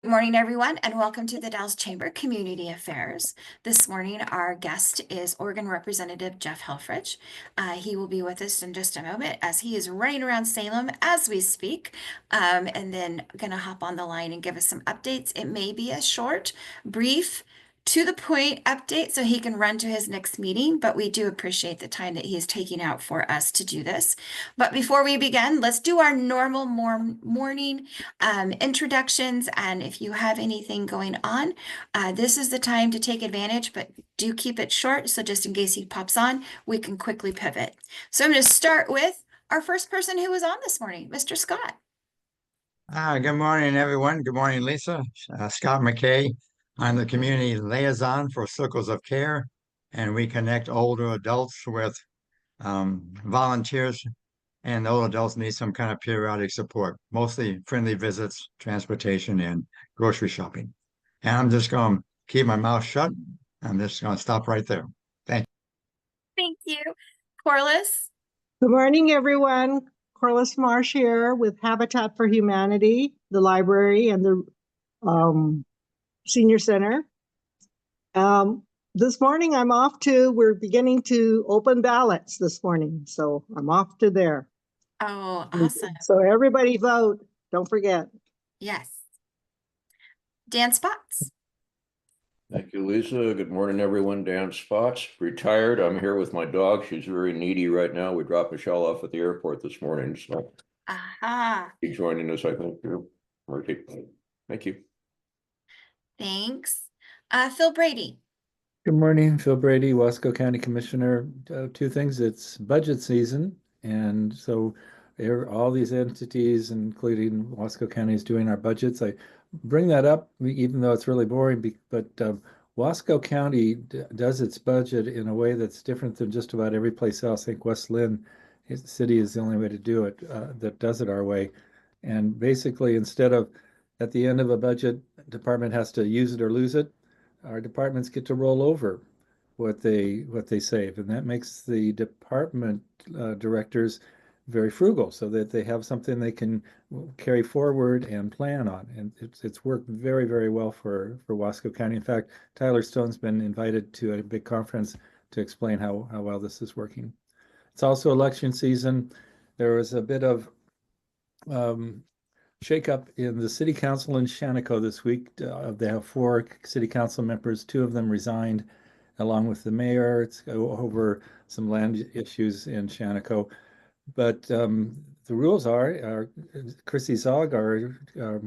Good morning, everyone, and welcome to the Dalles Chamber Community Affairs. This morning, our guest is Oregon Representative Jeff Helfrich. He will be with us in just a moment as he is running around Salem as we speak, and then going to hop on the line and give us some updates. It may be a short, brief, to the point update so he can run to his next meeting, but we do appreciate the time that he is taking out for us to do this. But before we begin, let's do our normal morning introductions. And if you have anything going on, this is the time to take advantage, but do keep it short. So just in case he pops on, we can quickly pivot. So I'm going to start with our first person who was on this morning, Mr. Scott. Good morning, everyone. Good morning, Lisa. Scott McKay. I'm the community liaison for Circles of Care, and we connect older adults with volunteers, and old adults need some kind of periodic support, mostly friendly visits, transportation, and grocery shopping. And I'm just going to keep my mouth shut. I'm just going to stop right there. Thank you. Thank you. Corliss. Good morning, everyone. Corliss Marsh here with Habitat for Humanity, the library, and the senior center. This morning we're beginning to open ballots this morning, so I'm off to there. Oh, awesome. So everybody vote, don't forget. Yes. Dan Spots. Thank you, Lisa. Good morning, everyone. Dan Spots, retired. I'm here with my dog. She's very needy right now. We dropped Michelle off at the airport this morning, so she's joining us, I think. Thank you. Thanks. Phil Brady. Good morning, Phil Brady, Wasco County Commissioner. Two things, it's budget season, and so all these entities, including Wasco County, is doing our budgets. I bring that up, even though it's really boring, but Wasco County does its budget in a way that's different than just about every place else. I think West Linn City is the only way to do it, that does it our way. And basically, instead of at the end of a budget, department has to use it or lose it, our departments get to roll over what they save, and that makes the department directors very frugal, so that they have something they can carry forward and plan on. And it's worked very, very well for Wasco County. In fact, Tyler Stone's been invited to a big conference to explain how well this is working. It's also election season. There was a bit of shakeup in the city council in Shaniko this week. They have 4 city council members. 2 of them resigned, along with the mayor. It's over some land issues in Shaniko. But the rules are, Chrissy Zog, our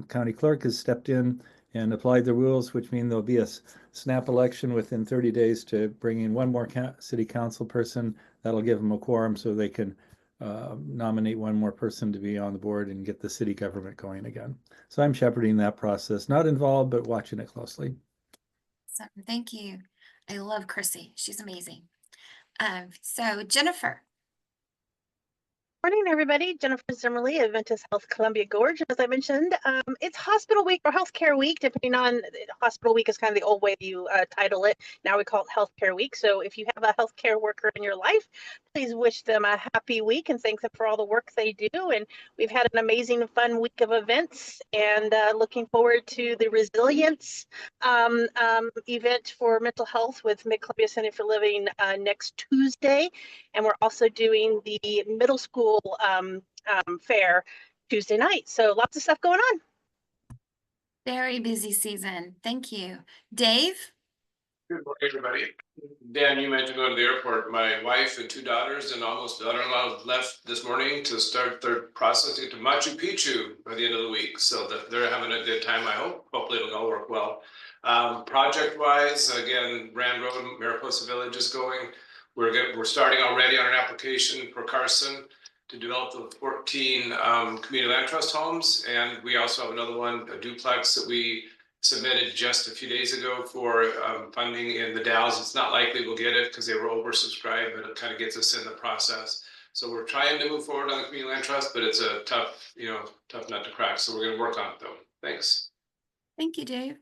county clerk, has stepped in and applied the rules, which mean there'll be a snap election within 30 days to bring in one more city council person. That'll give them a quorum so they can nominate one more person to be on the board and get the city government going again. So I'm shepherding that process, not involved, but watching it closely. Awesome. Thank you. I love Chrissy. She's amazing. So Jennifer. Morning, everybody. Jennifer Zimmerly, Adventist Health Columbia Gorge. As I mentioned, it's hospital week or healthcare week, depending on hospital week is kind of the old way you title it. Now we call it healthcare week. So if you have a healthcare worker in your life, please wish them a happy week and thank them for all the work they do. And we've had an amazing, fun week of events, and looking forward to the resilience event for mental health with Mid-Columbia Center for Living next Tuesday. And we're also doing the middle school fair Tuesday night. So lots of stuff going on. Very busy season. Thank you. Dave? Good morning, everybody. Dan, you mentioned going to the airport. My wife and 2 daughters and almost daughter-in-law left this morning to start their processing to Machu Picchu by the end of the week. So they're having a good time, I hope. Hopefully it'll all work well. Project-wise, again, Rand Road, Mariposa Village is going. We're starting already on an application for Carson to develop the 14 community land trust homes. And we also have another one, a duplex that we submitted just a few days ago for funding in the Dalles. It's not likely we'll get it because they were oversubscribed, but it kind of gets us in the process. So we're trying to move forward on the community land trust, but it's a tough nut to crack. So we're going to work on it though. Thanks. Thank you, Dave.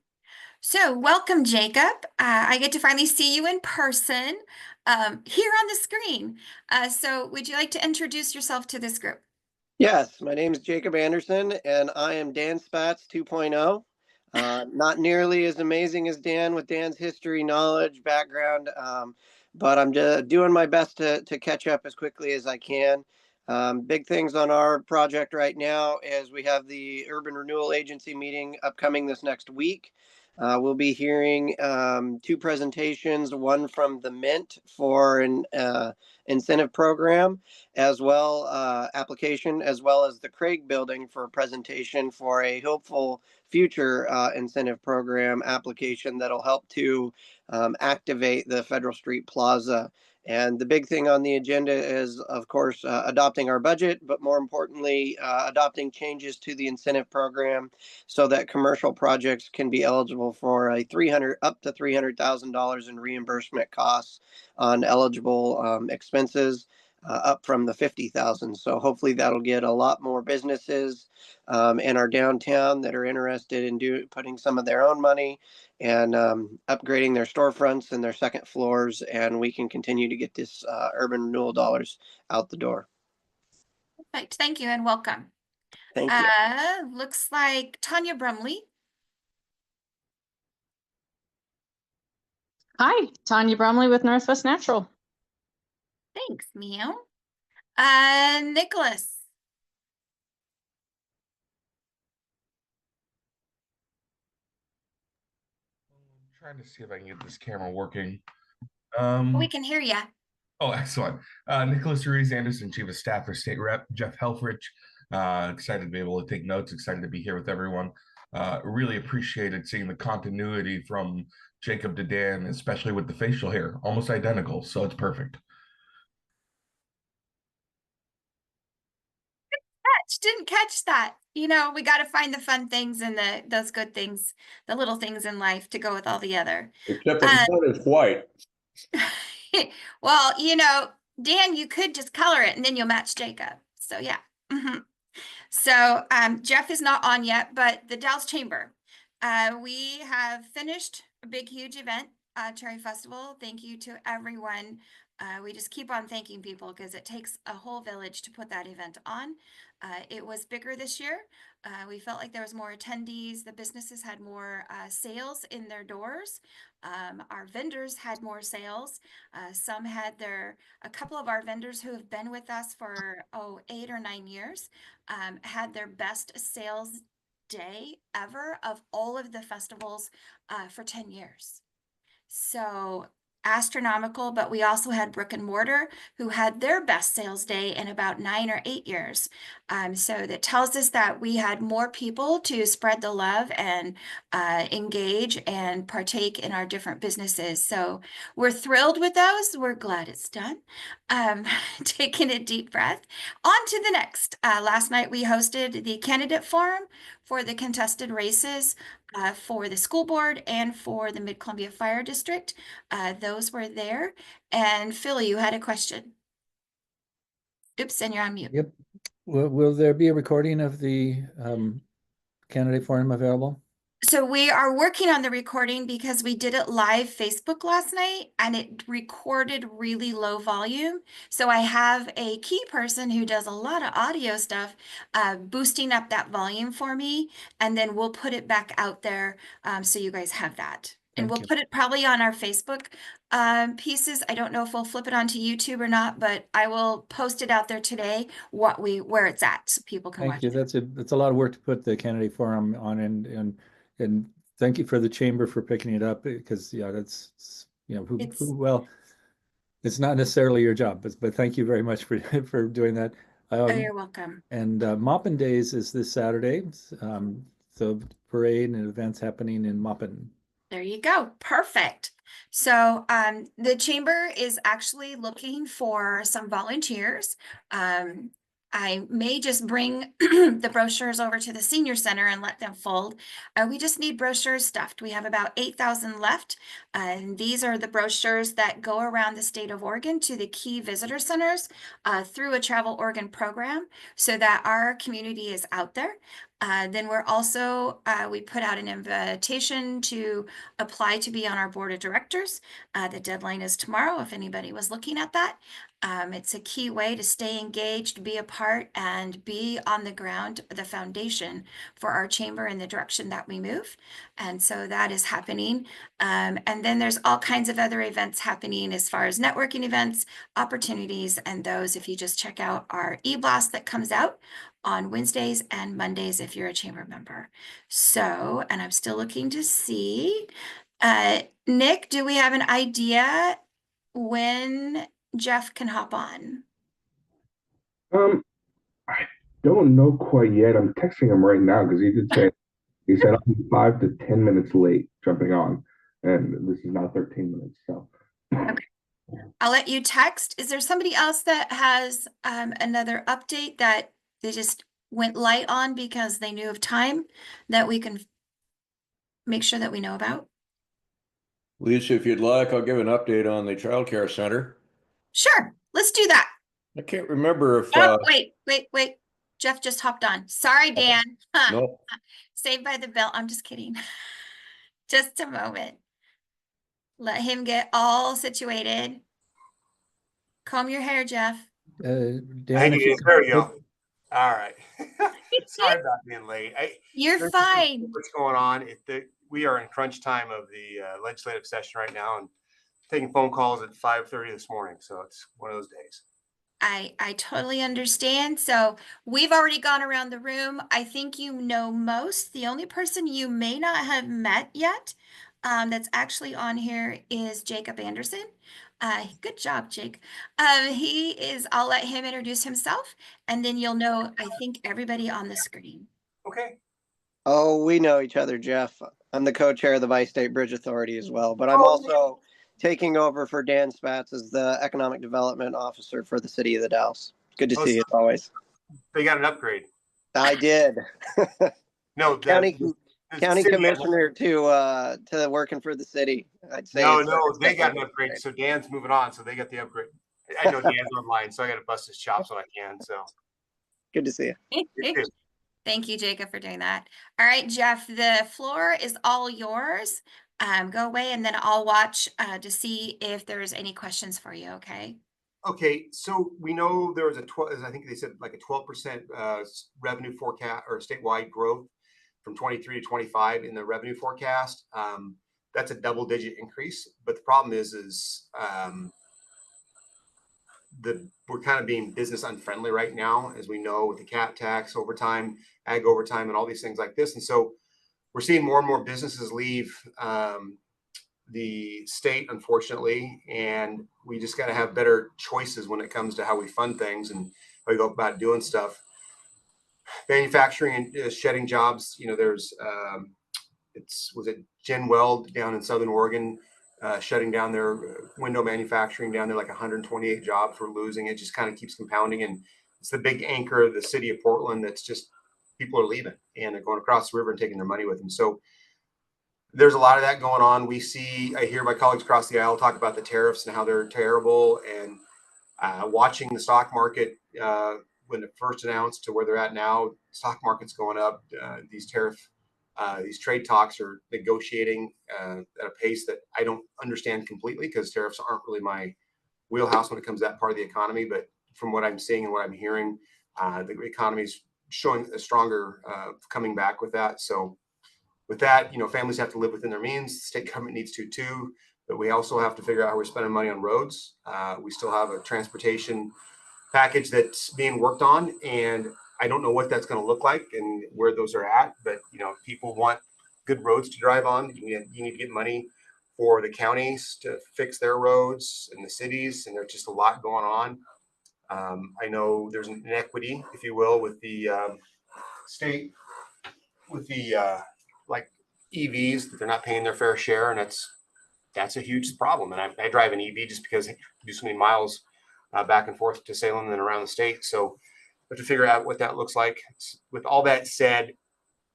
So welcome, Jacob. I get to finally see you in person here on the screen. So would you like to introduce yourself to this group? Yes, my name is Jacob Anderson, and I am Dan Spats 2.0. Not nearly as amazing as Dan with Dan's history, knowledge, background, but I'm just doing my best to catch up as quickly as I can. Big things on our project right now is we have the Urban Renewal Agency meeting upcoming this next week. We'll be hearing 2 presentations, one from the Mint for an incentive program, as well application, as well as the Craig Building for a presentation for a hopeful future incentive program application that'll help to activate the Federal Street Plaza. And the big thing on the agenda is, of course, adopting our budget, but more importantly, adopting changes to the incentive program so that commercial projects can be eligible for a up to $300,000 in reimbursement costs on eligible expenses, up from the 50,000. So hopefully that'll get a lot more businesses in our downtown that are interested in putting some of their own money and upgrading their storefronts and their second floors, and we can continue to get this urban renewal dollars out the door. Perfect. Thank you and welcome. Thank you. Looks like Tanya Brumley. Hi, Tanya Bromley with Northwest Natural. Thanks, ma'am. Nicholas. I'm trying to see if I can get this camera working. We can hear you. Oh, excellent. Nicholas Ruiz Anderson, Chief of Staff for State Rep Jeff Helfrich. Excited to be able to take notes, excited to be here with everyone. Really appreciated seeing the continuity from Jacob to Dan, especially with the facial hair, almost identical, so it's perfect. Didn't catch that. You know, we got to find the fun things and those good things, the little things in life to go with all the other. Except for the one is white. Well, you know, Dan, you could just color it and then you'll match Jacob. So yeah. So Jeff is not on yet, but the Dallas Chamber. We have finished a big, huge event, Cherry Festival. Thank you to everyone. We just keep on thanking people because it takes a whole village to put that event on. It was bigger this year. We felt like there was more attendees. The businesses had more sales in their doors. Our vendors had more sales. Some had a couple of our vendors who have been with us for 8 or 9 years had their best sales day ever of all of the festivals for 10 years. So astronomical, but we also had brick and mortar who had their best sales day in about 9 or 8 years. So that tells us that we had more people to spread the love and engage and partake in our different businesses. So we're thrilled with those. We're glad it's done. Taking a deep breath. On to the next. Last night we hosted the candidate forum for the contested races for the school board and for the Mid-Columbia Fire District. Those were there. And Philly, you had a question. Oops, and you're on mute. Yep. Will there be a recording of the candidate forum available? So we are working on the recording because we did it live Facebook last night and it recorded really low volume. So I have a key person who does a lot of audio stuff boosting up that volume for me. And then we'll put it back out there so you guys have that. And we'll put it probably on our Facebook pieces. I don't know if we'll flip it onto YouTube or not, but I will post it out there today, where it's at so people can watch it. Thank you. That's a lot of work to put the candidate forum on, and thank you for the chamber for picking it up because that's well, it's not necessarily your job, but thank you very much for doing that. You're welcome. And Moppin Days is this Saturday, so parade and events happening in Moppin. There you go. Perfect. So the chamber is actually looking for some volunteers. I may just bring the brochures over to the senior center and let them fold. We just need brochures stuffed. We have about 8,000 left. And these are the brochures that go around the state of Oregon to the key visitor centers through a Travel Oregon program so that our community is out there. Then we're also, we put out an invitation to apply to be on our board of directors. The deadline is tomorrow if anybody was looking at that. It's a key way to stay engaged, be a part, and be on the ground, the foundation for our chamber in the direction that we move. And so that is happening. And then there's all kinds of other events happening as far as networking events, opportunities, and those, if you just check out our e-blast that comes out on Wednesdays and Mondays if you're a chamber member. So, and I'm still looking to see, Nick, do we have an idea when Jeff can hop on? I don't know quite yet. I'm texting him right now because he said I'm 5 to 10 minutes late jumping on, and this is now 13 minutes. So Okay. I'll let you text. Is there somebody else that has another update that they just went light on because they knew of time that we can make sure that we know about? Lisa, if you'd like, I'll give an update on the child care center. Sure, let's do that. I can't remember if Oh, wait. Jeff just hopped on. Sorry, Dan. no, Saved by the Bell. I'm just kidding. Just a moment. Let him get all situated. Comb your hair, Jeff. Dan, Thank if you. you There we could go. All right. Sorry about being late. You're There's fine. What's going on? We are in crunch time of the legislative session right now and taking phone calls at 5:30 this morning. So it's one of those days. I totally understand. So we've already gone around the room. I think you know most. The only person you may not have met yet, that's actually on here is Jacob Anderson. Good job, Jake. I'll let him introduce himself, and then you'll know, I think, everybody on the screen. Okay. Oh, we know each other, Jeff. I'm the co-chair of the Bi-State Bridge Authority as well, but I'm also taking over for Dan Spatz as the Economic Development Officer for the City of the Dalles. Good to see you as always. They got an upgrade. I did. No, County city Commissioner to working for the city. I'd say No, it's they got an upgrade. So Dan's moving on, so they got the upgrade. I know Dan's online, so I got to bust his chops when I can. So good to see you. Thank you, Jacob, for doing that. All right, Jeff, the floor is all yours. Go away, and then I'll watch to see if there's any questions for you, okay? Okay, so we know there was I think they said like a 12% revenue forecast or statewide growth from 23 to 25 in the revenue forecast. That's a double-digit increase, but the problem is we're kind of being business unfriendly right now, as we know, with the cap tax, overtime, ag overtime, and all these things like this. And so we're seeing more and more businesses leave the state, unfortunately, and we just got to have better choices when it comes to how we fund things and how we go about doing stuff. Manufacturing is shedding jobs. You know, there's was it Gen Weld down in Southern Oregon shutting down their window manufacturing down there, like 128 jobs we're losing. It just kind of keeps compounding, and it's the big anchor of the city of Portland. That's just people are leaving and they're going across the river and taking their money with them. So there's a lot of that going on. I hear my colleagues across the aisle talk about the tariffs and how they're terrible, and watching the stock market when it first announced to where they're at now, stock market's going up. These trade talks are negotiating at a pace that I don't understand completely, because tariffs aren't really my wheelhouse when it comes to that part of the economy. But from what I'm seeing and what I'm hearing, the economy is showing a stronger coming back with that. So with that, families have to live within their means. The state government needs to too, but we also have to figure out how we're spending money on roads. We still have a transportation package that's being worked on, and I don't know what that's going to look like and where those are at. But people want good roads to drive on. You need to get money for the counties to fix their roads and the cities, and there's just a lot going on. I know there's an inequity, if you will, with the state, with the like EVs, that they're not paying their fair share, and that's a huge problem. And I drive an EV just because I do so many miles back and forth to Salem and around the state. So we have to figure out what that looks like. With all that said,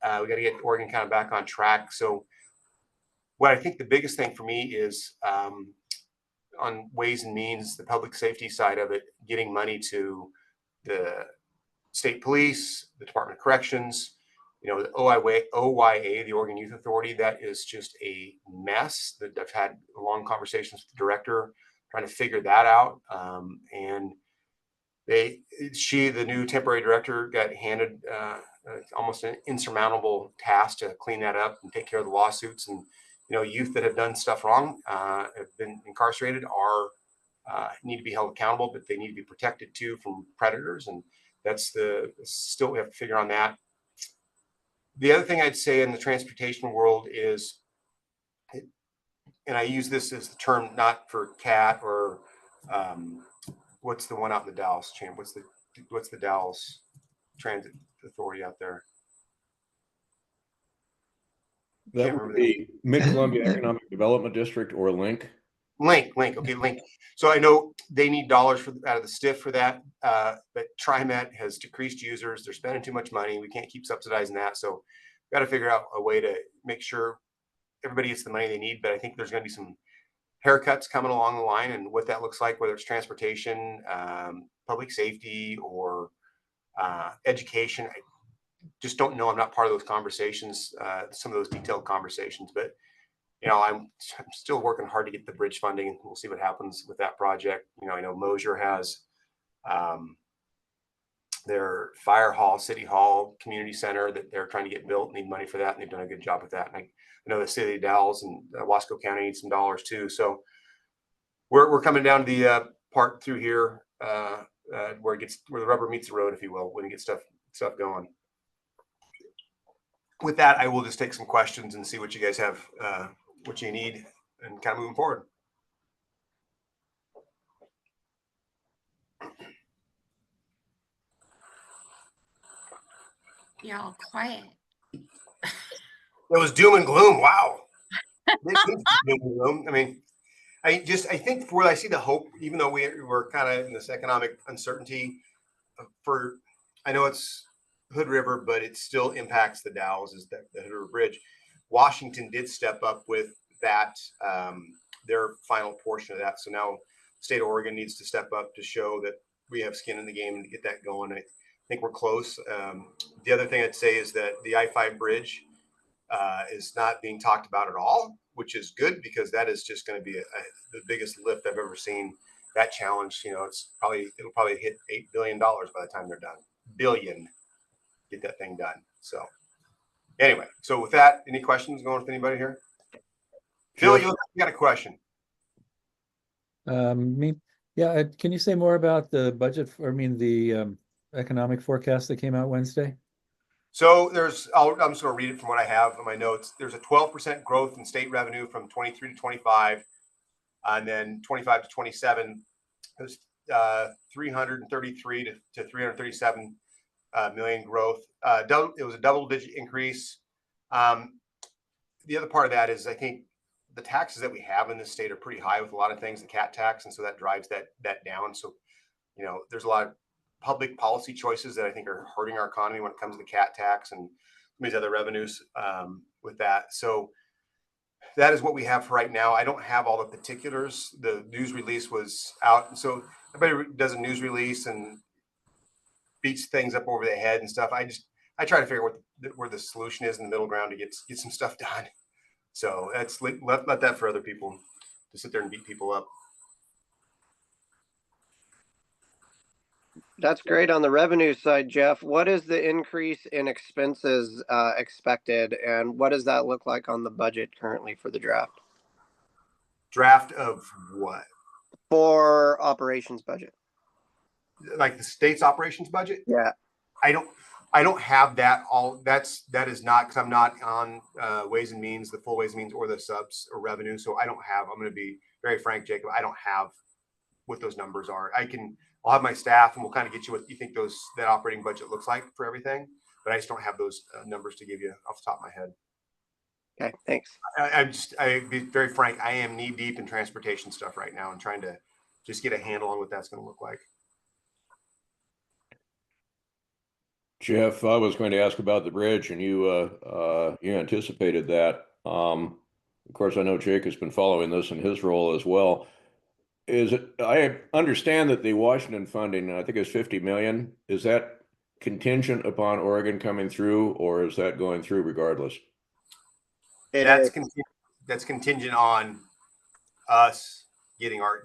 we got to get Oregon kind of back on track. So what I think the biggest thing for me is on Ways and Means, the public safety side of it, getting money to the state police, the Department of Corrections, the OYA, the Oregon Youth Authority. That is just a mess. That I've had long conversations with the director trying to figure that out. And the new temporary director, got handed almost an insurmountable task to clean that up and take care of the lawsuits. And youth that have done stuff wrong, have been incarcerated, are need to be held accountable, but they need to be protected too from predators. And that's still we have to figure on that. The other thing I'd say in the transportation world is, and I use this as the term not for CAT or what's the one out in the Dallas chamber? What's the Dallas Transit Authority out there? That would be Mid-Columbia Economic Development District, or LINC. Link. Okay, Link. So I know they need dollars out of the STIF for that, but TriMet has decreased users. They're spending too much money. We can't keep subsidizing that. So we've got to figure out a way to make sure everybody gets the money they need. But I think there's going to be some haircuts coming along the line, and what that looks like, whether it's transportation, public safety, or education. I just don't know. I'm not part of those conversations, some of those detailed conversations, but I'm still working hard to get the bridge funding. We'll see what happens with that project. I know Mosier has their fire hall, city hall, community center that they're trying to get built, need money for that, and they've done a good job with that. And I know the city of Dallas and Wasco County need some dollars too. So we're coming down to the part through here where the rubber meets the road, if you will, when you get stuff going. With that, I will just take some questions and see what you guys have, what you need, and kind of moving forward. You're all quiet. It was doom and gloom. Wow. Doom and gloom. I mean, I think where I see the hope, even though we're kind of in this economic uncertainty, I know it's Hood River, but it still impacts the Dalles, is the Hood River Bridge. Washington did step up with that, their final portion of that. So now the state of Oregon needs to step up to show that we have skin in the game and to get that going. I think we're close. The other thing I'd say is that the I-5 bridge is not being talked about at all, which is good, because that is just going to be the biggest lift I've ever seen. That challenge, it'll probably hit $8 billion by the time they're done. Billion. Get that thing done. So anyway, so with that, any questions going with anybody here? Phil, you got a question? Me? Yeah. Can you say more about the budget? The economic forecast that came out Wednesday? So I'm just going to read it from what I have in my notes. There's a 12% growth in state revenue from 23 to 25, and then 25 to 27. There's 333 to 337 million growth. It was a double-digit increase. The other part of that is, I think the taxes that we have in this state are pretty high with a lot of things, the CAT tax, and so that drives that down. So, there's a lot of public policy choices that I think are hurting our economy when it comes to the CAT tax and these other revenues with that. So that is what we have for right now. I don't have all the particulars. The news release was out, and so everybody does a news release and beats things up over the head and stuff. I try to figure out where the solution is in the middle ground to get some stuff done. So that's let that for other people to sit there and beat people up. That's great. On the revenue side, Jeff, what is the increase in expenses expected, and what does that look like on the budget currently for the draft? Draft of what? For operations budget. Like the state's operations budget? Yeah. I don't have that all. That is not, because I'm not on Ways and Means, the full Ways and Means, or the subs or revenue. So I'm going to be very frank, Jacob. I don't have what those numbers are. I'll have my staff and we'll kind of get you what you think that operating budget looks like for everything. But I just don't have those numbers to give you off the top of my head. Okay, thanks. I be very frank. I am knee deep in transportation stuff right now and trying to just get a handle on what that's going to look like. Jeff, I was going to ask about the bridge, and you anticipated that. Of course, I know Jake has been following this in his role as well. I understand that the Washington funding, I think, is $50 million. Is that contingent upon Oregon coming through, or is that going through regardless? That's contingent on us getting our,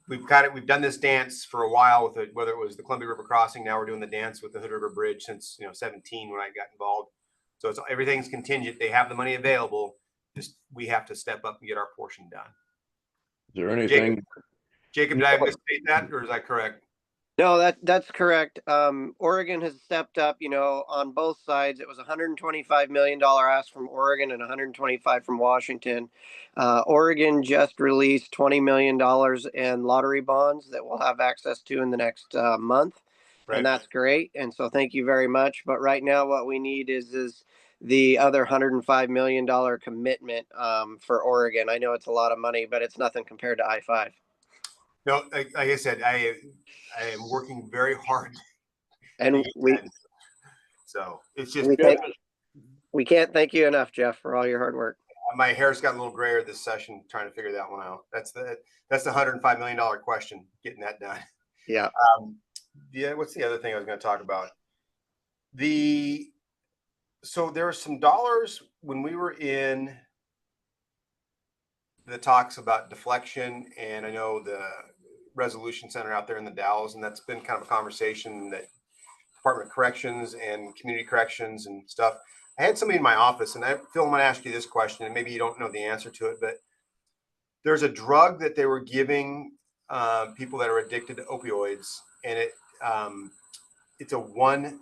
we've done this dance for a while with it, whether it was the Columbia River crossing. Now we're doing the dance with the Hood River Bridge since 17 when I got involved. So everything's contingent. They have the money available. Just we have to step up and get our portion done. Is there anything? Jacob, did I misstate that, or is that correct? No, that's correct. Oregon has stepped up, on both sides. It was $125 million ask from Oregon and 125 from Washington. Oregon just released $20 million in lottery bonds that we'll have access to in the next month. Right. And that's great. And so thank you very much. But right now what we need is the other $105 million commitment for Oregon. I know it's a lot of money, but it's nothing compared to I-5. No, like I said, I am working very hard, and so it's just we can't thank you enough, Jeff, for all your hard work. My hair's got a little grayer this session trying to figure that one out. That's the $105 million question, getting that done. Yeah. What's the other thing I was going to talk about? So there are some dollars when we were in the talks about deflection, and I know the resolution center out there in the Dalles, and that's been kind of a conversation that Department of Corrections and Community Corrections and stuff. I had somebody in my office, and Phil, I'm going to ask you this question, and maybe you don't know the answer to it, but there's a drug that they were giving people that are addicted to opioids, and it's a 1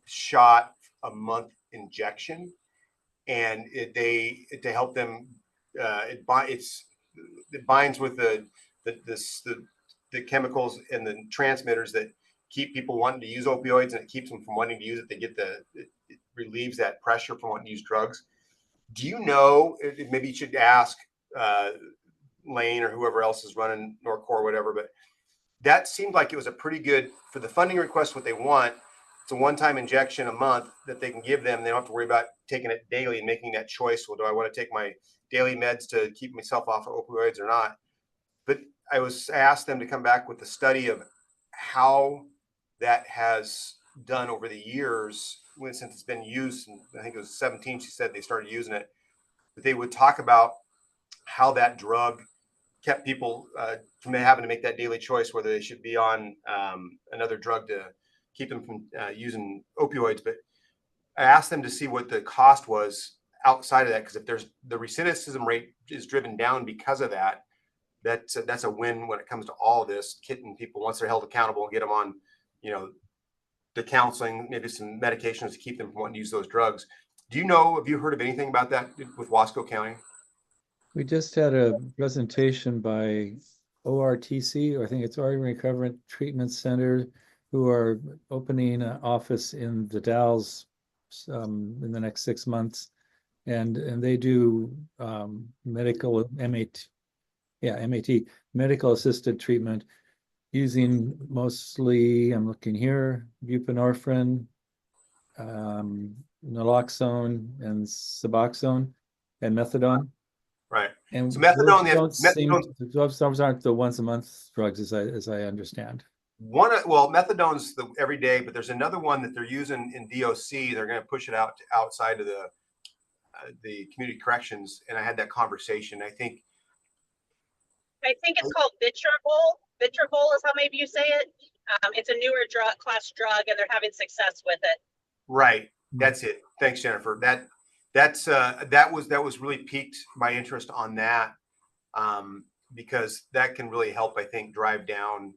shot a month injection, and to help them, it binds with the chemicals and the transmitters that keep people wanting to use opioids, and it keeps them from wanting to use it. It relieves that pressure from wanting to use drugs. Do you know, maybe you should ask Lane or whoever else is running Norcor or whatever, but that seemed like it was a pretty good, for the funding request, what they want, it's a one-time injection a month that they can give them. They don't have to worry about taking it daily and making that choice. Well, do I want to take my daily meds to keep myself off of opioids or not? But I asked them to come back with a study of how that has done over the years since it's been used. And I think it was 17, she said they started using it. But they would talk about how that drug kept people from having to make that daily choice whether they should be on another drug to keep them from using opioids. But I asked them to see what the cost was outside of that, because if there's the recidivism rate is driven down because of that, that's a win when it comes to all of this, getting people, once they're held accountable, and get them on, the counseling, maybe some medications to keep them from wanting to use those drugs. Have you heard of anything about that with Wasco County? We just had a presentation by ORTC, or I think it's Oregon Recovery Treatment Center, who are opening an office in the Dalles in the next 6 months, and they do medical MAT, medical assisted treatment using mostly, I'm looking here, buprenorphine, naloxone, and Suboxone, and methadone. Right. And so methadone, those aren't the once a month drugs, as I understand. Methadone's the every day, but there's another one that they're using in DOC. They're going to push it outside of the community corrections. And I had that conversation. I think it's called Vitribol. Vitribol is how maybe you say it. It's a newer class drug, and they're having success with it. Right. That's it. Thanks, Jennifer. That was really piqued my interest on that, because that can really help, I think, drive down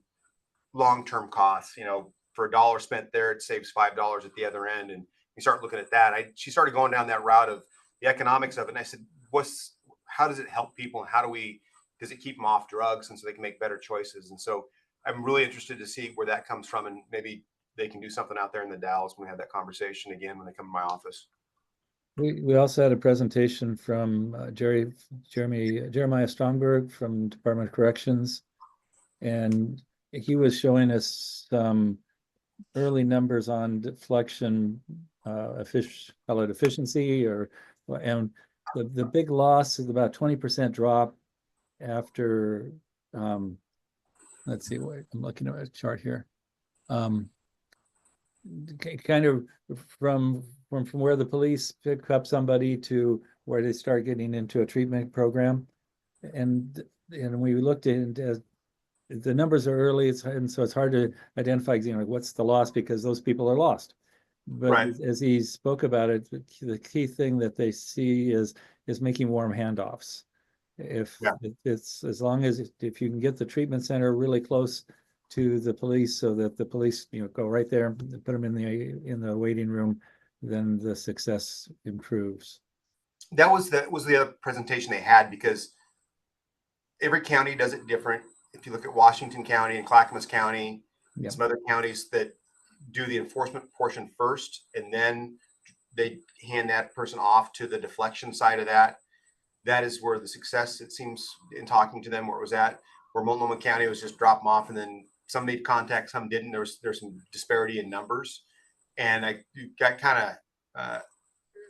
long-term costs. For $1 spent there, it saves $5 at the other end. And you start looking at that. She started going down that route of the economics of it. And I said, how does it help people, and does it keep them off drugs, and so they can make better choices? And so I'm really interested to see where that comes from, and maybe they can do something out there in the Dalles when we have that conversation again when they come to my office. We also had a presentation from Jeremiah Stromberg from Department of Corrections, and he was showing us some early numbers on deflection efficiency, and the big loss is about 20% drop after let's see, wait, I'm looking at a chart here. Kind of from where the police pick up somebody to where they start getting into a treatment program. And and we looked into the numbers are early, and so it's hard to identify, like what's the loss, because those people are lost. But Right. as he spoke about it, the key thing that they see is making warm handoffs. If it's as long as if you can get the treatment center really close to the police, so that the police go right there and put them in the waiting room, then the success improves. That was the other presentation they had, because every county does it different. If you look at Washington County and Clackamas County, and some other counties that do the enforcement portion first, and then they hand that person off to the deflection side of that. That is where the success, it seems, in talking to them, where it was at. Where Multnomah County was just drop them off, and then some made contact, some didn't. There's some disparity in numbers, and I got kind of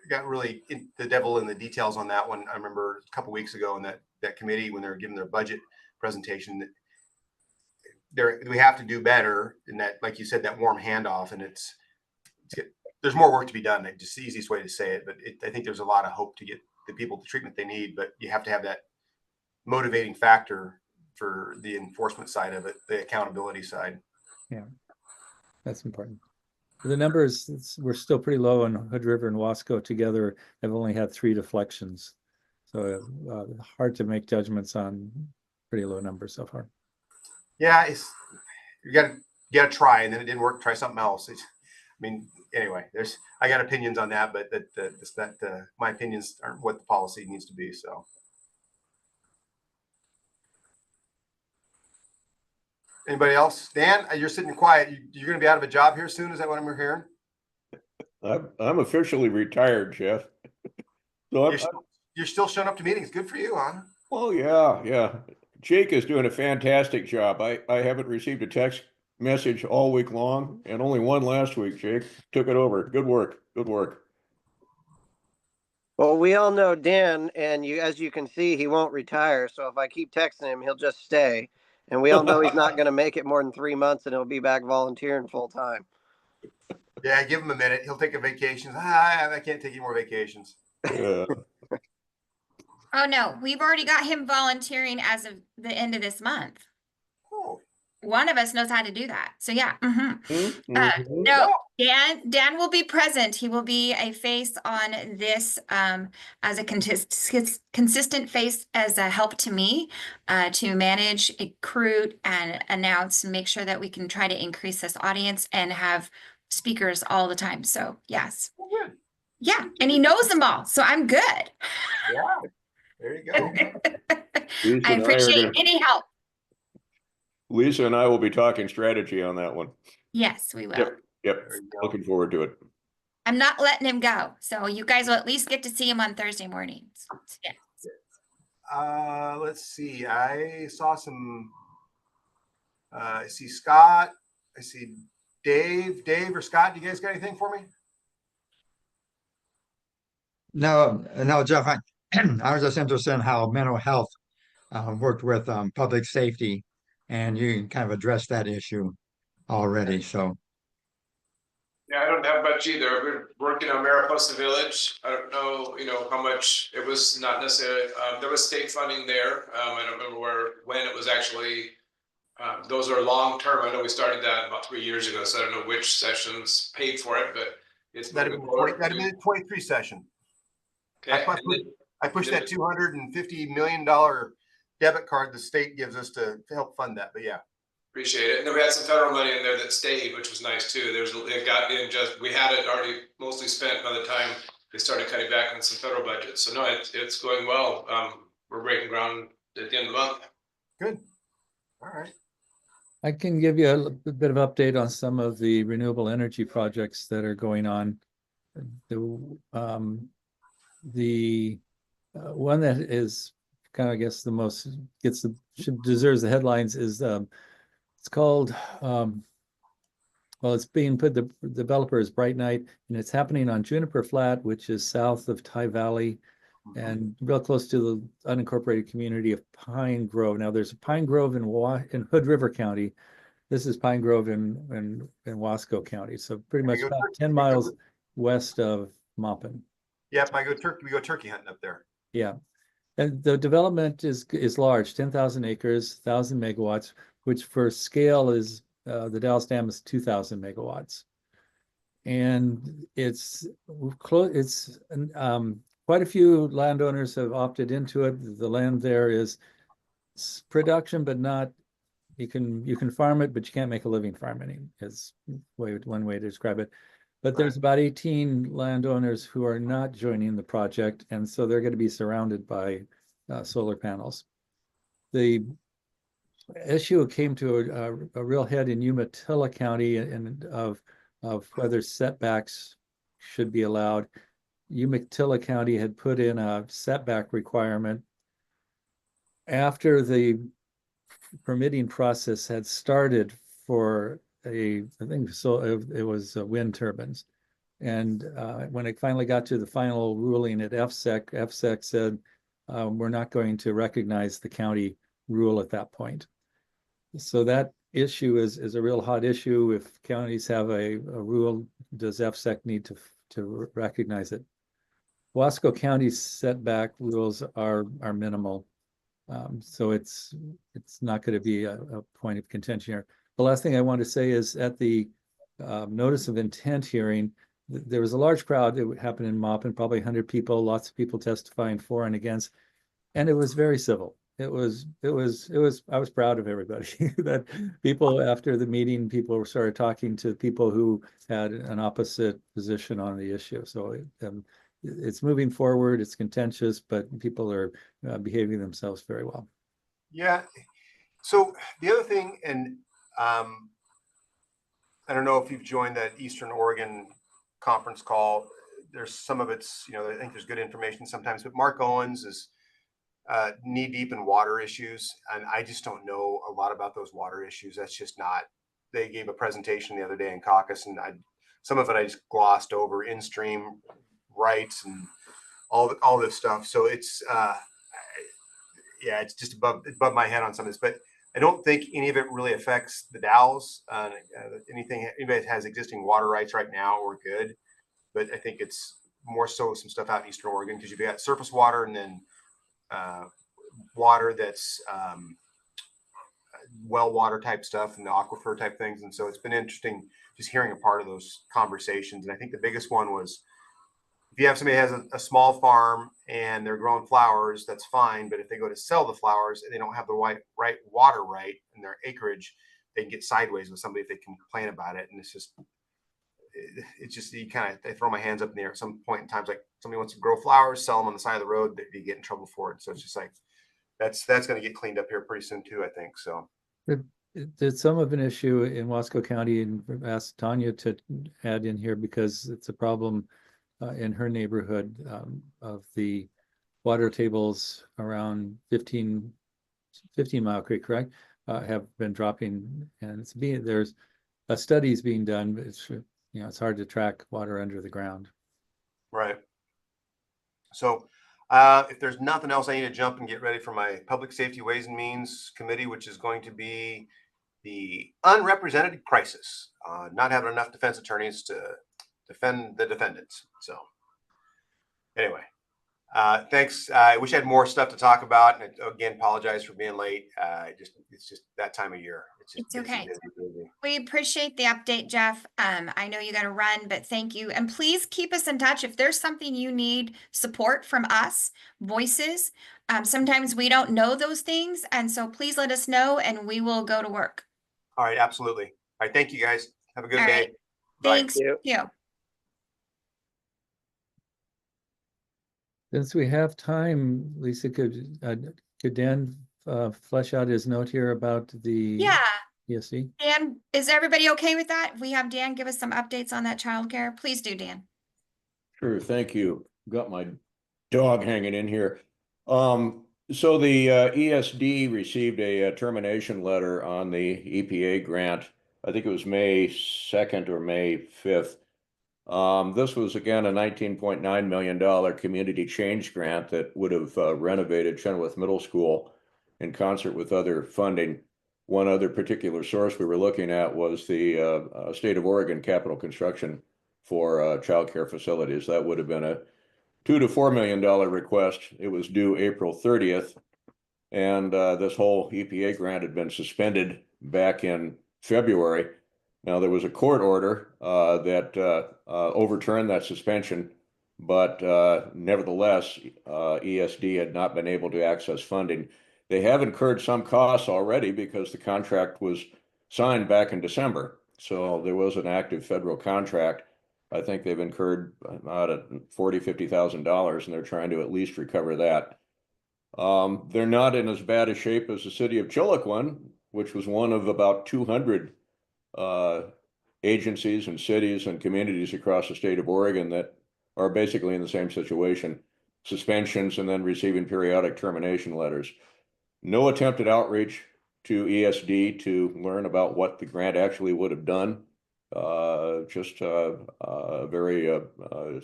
got really the devil in the details on that one. I remember a couple weeks ago in that committee when they were giving their budget presentation, that we have to do better in that, like you said, that warm handoff, and there's more work to be done. It's just the easiest way to say it, but I think there's a lot of hope to get the people the treatment they need, but you have to have that motivating factor for the enforcement side of it, the accountability side. Yeah, that's important. The numbers, we're still pretty low on Hood River and Wasco together. Have only had 3 deflections, so hard to make judgments on pretty low numbers so far. Yeah, you got to try, and then it didn't work. Try something else. Anyway, I got opinions on that, but my opinions aren't what the policy needs to be. So, anybody else? Dan, you're sitting quiet. You're going to be out of a job here soon. Is that what I'm hearing? I'm officially retired, Jeff. So you're still showing up to meetings. Good for you, huh? Oh yeah. Jake is doing a fantastic job. I haven't received a text message all week long, and only one last week. Jake took it over. Good work. Well, we all know Dan, and as you can see, he won't retire. So if I keep texting him, he'll just stay. And we all know he's not going to make it more than 3 months, and he'll be back volunteering full time. Yeah, give him a minute. He'll take a vacation. I can't take any more vacations. Yeah. Oh no, we've already got him volunteering as of the end of this month. Oh. One of us knows how to do that. So yeah. No, Dan will be present. He will be a face on this as a consistent face, as a help to me to manage, recruit, and announce, and make sure that we can try to increase this audience and have speakers all the time. So yes. Oh, good. Yeah, and he knows them all, so I'm good. Yeah, there you go. I appreciate any help. Lisa and I will be talking strategy on that one. Yes, we will. Yep. Looking forward to it. I'm not letting him go, so you guys will at least get to see him on Thursday mornings. Yeah. Let's see. I saw some. I see Scott. I see Dave. Dave or Scott, do you guys got anything for me? No, Jeff. I was just interested in how mental health worked with public safety, and you kind of addressed that issue already. So. Yeah, I don't have much either. We're working on Mariposa Village. I don't know, how much it was. Not necessarily. There was state funding there. I don't remember when it was actually. Those are long term. I know we started that about 3 years ago, so I don't know which sessions paid for it, but it's That'd have been 23 session. Okay. I pushed that $250 million debit card the state gives us to help fund that. But yeah. Appreciate it. And then we had some federal money in there that stayed, which was nice too. We had it already mostly spent by the time they started cutting back on some federal budgets. So no, it's going well. We're breaking ground at the end of the month. Good. All right. I can give you a bit of update on some of the renewable energy projects that are going on. The one that is kind of, I guess, the most deserves the headlines is it's called it's being put, the developer is Bright Night, and it's happening on Juniper Flat, which is south of Ty Valley and real close to the unincorporated community of Pine Grove. Now there's a Pine Grove in Hood River County. This is Pine Grove in Wasco County. So pretty much about 10 miles west of Maupin. Yep, we go turkey hunting up there. Yeah. And the development is large, 10,000 acres, 1,000 megawatts, which for scale is the Dallas Dam is 2,000 megawatts. And it's close. Quite a few landowners have opted into it. The land there is production, but not. You can farm it, but you can't make a living farming. Is one way to describe it. But there's about 18 landowners who are not joining the project, and so they're going to be surrounded by solar panels. The issue came to a real head in Umatilla County and of whether setbacks should be allowed. Umatilla County had put in a setback requirement after the permitting process had started for I think so it was wind turbines. And when it finally got to the final ruling at FSEC said, we're not going to recognize the county rule at that point. So that issue is a real hot issue. If counties have a rule, does FSEC need to recognize it? Wasco County's setback rules are minimal. So it's not going to be a point of contention here. The last thing I want to say is at the notice of intent hearing, there was a large crowd. It happened in Maupin, probably 100 people, lots of people testifying for and against, and it was very civil. I was proud of everybody that people after the meeting, people started talking to people who had an opposite position on the issue. So it's moving forward. It's contentious, but people are behaving themselves very well. Yeah. So the other thing, and I don't know if you've joined that Eastern Oregon conference call. There's some of it's, I think there's good information sometimes, but Mark Owens is knee deep in water issues. And I just don't know a lot about those water issues. That's just not, they gave a presentation the other day in caucus, and some of it I just glossed over, in-stream rights and all this stuff. So it's, it's just above my head on some of this, but I don't think any of it really affects the Dalles. Anybody that has existing water rights right now, we're good. But I think it's more so some stuff out in Eastern Oregon, because you've got surface water and then water that's well water type stuff and the aquifer type things. And so it's been interesting just hearing a part of those conversations. And I think the biggest one was, if you have somebody that has a small farm and they're growing flowers, that's fine. But if they go to sell the flowers and they don't have the right water right in their acreage, they can get sideways with somebody if they complain about it. And it's just I throw my hands up in the air at some point in time. It's like somebody wants to grow flowers, sell them on the side of the road, they get in trouble for it. So it's just like, that's going to get cleaned up here pretty soon too, I think. So it's some of an issue in Wasco County, and asked Tanya to add in here because it's a problem in her neighborhood of the water tables around 15 Mile Creek, correct? Have been dropping, and there's a study's being done, but it's hard to track water under the ground. Right. So if there's nothing else, I need to jump and get ready for my Public Safety Ways and Means Committee, which is going to be the unrepresented crisis, not having enough defense attorneys to defend the defendants. So anyway, thanks. I wish I had more stuff to talk about, and again, apologize for being late. It's just that time of year. It's okay. Busy. We appreciate the update, Jeff. I know you got to run, but thank you. And please keep us in touch. If there's something you need support from us, voices, sometimes we don't know those things. And so please let us know and we will go to work. All right. Absolutely. All right. Thank you, guys. Have a good day. Right. Thanks. Thank you. Since we have time, Lisa, could Dan flesh out his note here about the ESC? Dan, is everybody okay with that? If we have Dan give us some updates on that childcare, please do, Dan. Sure, thank you. Got my dog hanging in here. So the ESD received a termination letter on the EPA grant. I think it was May 2nd or May 5th. This was again a $19.9 million community change grant that would have renovated Chenoweth Middle School in concert with other funding. One other particular source we were looking at was the State of Oregon capital construction for child care facilities. That would have been $2 to $4 million request. It was due April 30th. And this whole EPA grant had been suspended back in February. Now, there was a court order that overturned that suspension, but nevertheless, ESD had not been able to access funding. They have incurred some costs already because the contract was signed back in December. So there was an active federal contract. I think they've incurred about $40,000-$50,000, and they're trying to at least recover that. They're not in as bad a shape as the city of Chiloquin, which was one of about 200 agencies and cities and communities across the state of Oregon that are basically in the same situation, suspensions and then receiving periodic termination letters. No attempt at outreach to ESD to learn about what the grant actually would have done. It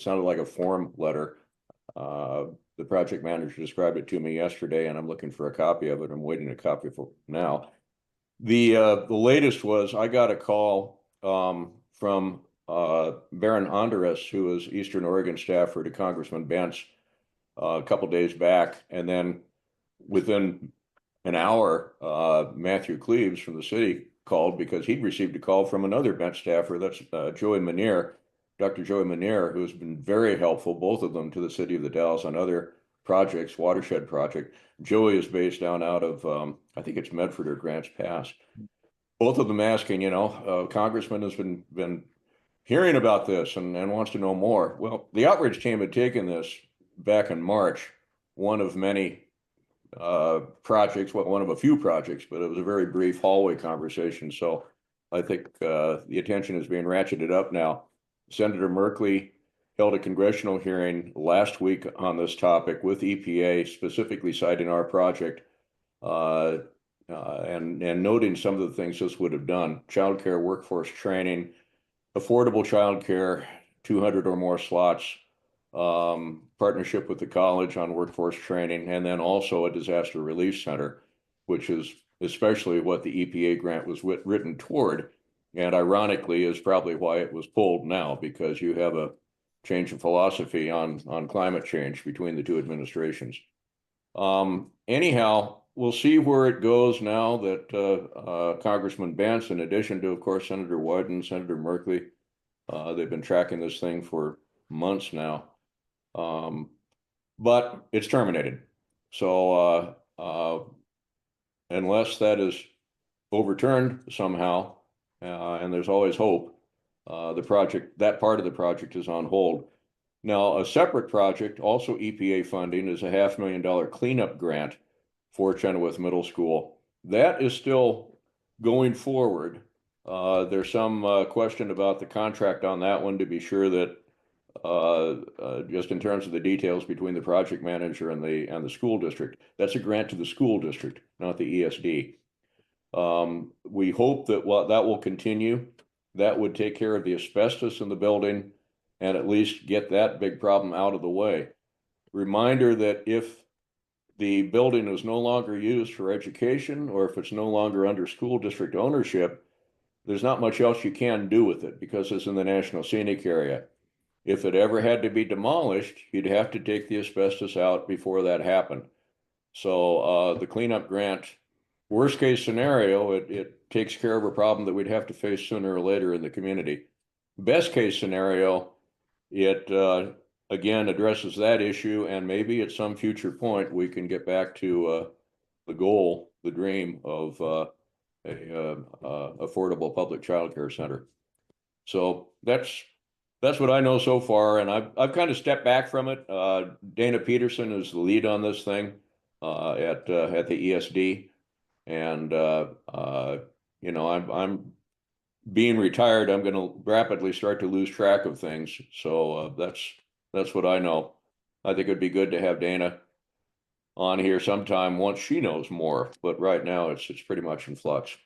sounded like a form letter. The project manager described it to me yesterday, and I'm looking for a copy of it. I'm waiting a copy for now. The latest was I got a call from Baron Andres, who is Eastern Oregon staffer to Congressman Bentz a couple days back, and then within an hour, Matthew Cleaves from the city called because he'd received a call from another Bentz staffer. That's Joey Manier. Dr. Joey Manier, who's been very helpful, both of them, to the city of the Dalles on other projects, watershed project. Joey is based down out of, I think it's Medford or Grants Pass. Both of them asking, Congressman has been hearing about this and wants to know more. Well, the outreach team had taken this back in March, one of many projects, one of a few projects, but it was a very brief hallway conversation. So I think the attention is being ratcheted up now. Senator Merkley held a congressional hearing last week on this topic with EPA, specifically citing our project and noting some of the things this would have done: childcare workforce training, affordable childcare, 200 or more slots, partnership with the college on workforce training, and then also a disaster relief center, which is especially what the EPA grant was written toward. And ironically is probably why it was pulled now, because you have a change of philosophy on climate change between the two administrations. Anyhow, we'll see where it goes now that Congressman Bentz, in addition to, of course, Senator Wyden, Senator Merkley, they've been tracking this thing for months now. But it's terminated. So unless that is overturned somehow, and there's always hope, that part of the project is on hold. Now, a separate project, also EPA funding, is a $500,000 cleanup grant for Chenoweth Middle School. That is still going forward. There's some question about the contract on that one, to be sure that just in terms of the details between the project manager and the school district. That's a grant to the school district, not the ESD. We hope that that will continue. That would take care of the asbestos in the building and at least get that big problem out of the way. Reminder that if the building is no longer used for education, or if it's no longer under school district ownership, there's not much else you can do with it because it's in the National Scenic Area. If it ever had to be demolished, you'd have to take the asbestos out before that happened. So the cleanup grant, worst case scenario, it takes care of a problem that we'd have to face sooner or later in the community. Best case scenario, it again addresses that issue, and maybe at some future point we can get back to the goal, the dream of a affordable public child care center. So that's what I know so far, and I've kind of stepped back from it. Dana Peterson is the lead on this thing at the ESD, and I'm being retired. I'm going to rapidly start to lose track of things. So that's what I know. I think it'd be good to have Dana on here sometime once she knows more. But right now, it's pretty much in flux.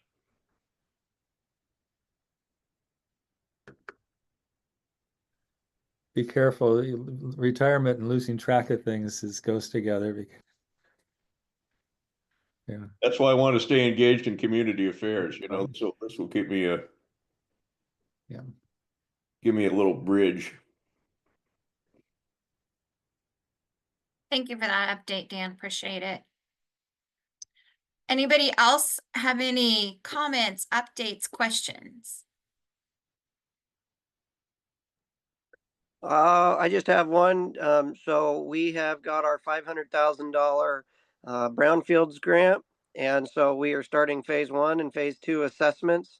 Be careful. Retirement and losing track of things goes together. Yeah. That's why I want to stay engaged in community affairs. So this will keep me give me a little bridge. Thank you for that update, Dan. Appreciate it. Anybody else have any comments, updates, questions? I just have one. So we have got our $500,000 brownfields grant, and so we are starting phase 1 and phase 2 assessments.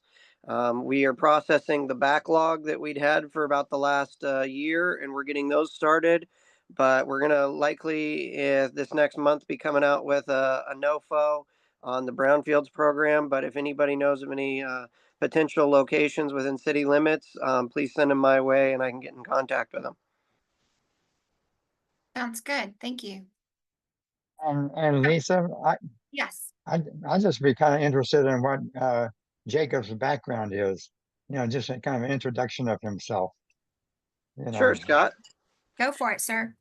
We are processing the backlog that we'd had for about the last year, and we're getting those started. But we're gonna likely this next month be coming out with a NOFO on the brownfields program. But if anybody knows of any potential locations within city limits, please send them my way and I can get in contact with them. Sounds good. Thank you. And Lisa, Yes. I'd just be kind of interested in what Jacob's background is. Just a kind of an introduction of himself. Sure, Scott. Go for it, sir.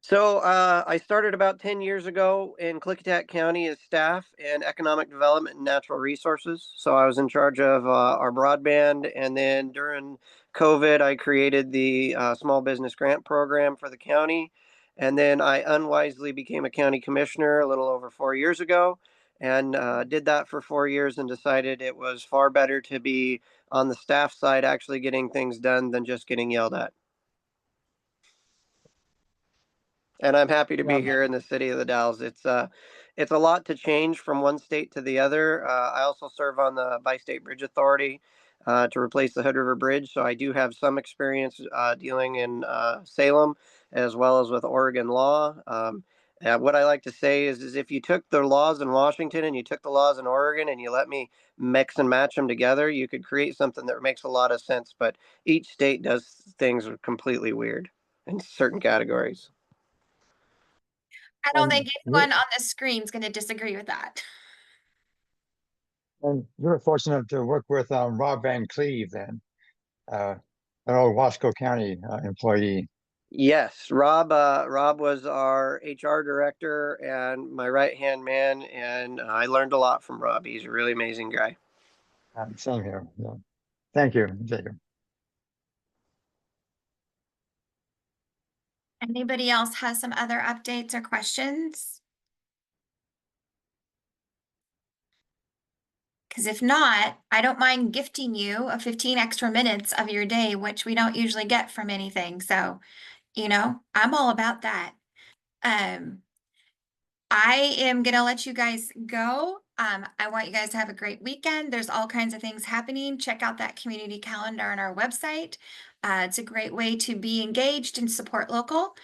So I started about 10 years ago in Klickitat County as staff in economic development and natural resources. So I was in charge of our broadband. And then during COVID, I created the small business grant program for the county. And then I unwisely became a county commissioner a little over 4 years ago and did that for 4 years and decided it was far better to be on the staff side actually getting things done than just getting yelled at. And I'm happy to be here in the city of the Dalles. It's a lot to change from one state to the other. I also serve on the Bi-State Bridge Authority to replace the Hood River Bridge, so I do have some experience dealing in Salem as well as with Oregon law. What I like to say is if you took the laws in Washington and you took the laws in Oregon and you let me mix and match them together, you could create something that makes a lot of sense. But each state does things completely weird in certain categories. I don't think anyone on the screen is going to disagree with that. And you're fortunate to work with Rob Van Cleve, then, an old Wasco County employee. Yes, Rob was our HR director and my right-hand man, and I learned a lot from Rob. He's a really amazing guy. Same here. Yeah. Thank you, Jacob. Anybody else has some other updates or questions? Because if not, I don't mind gifting you a 15 extra minutes of your day, which we don't usually get from anything. So, I'm all about that. I am going to let you guys go. I want you guys to have a great weekend. There's all kinds of things happening. Check out that community calendar on our website. It's a great way to be engaged and support local.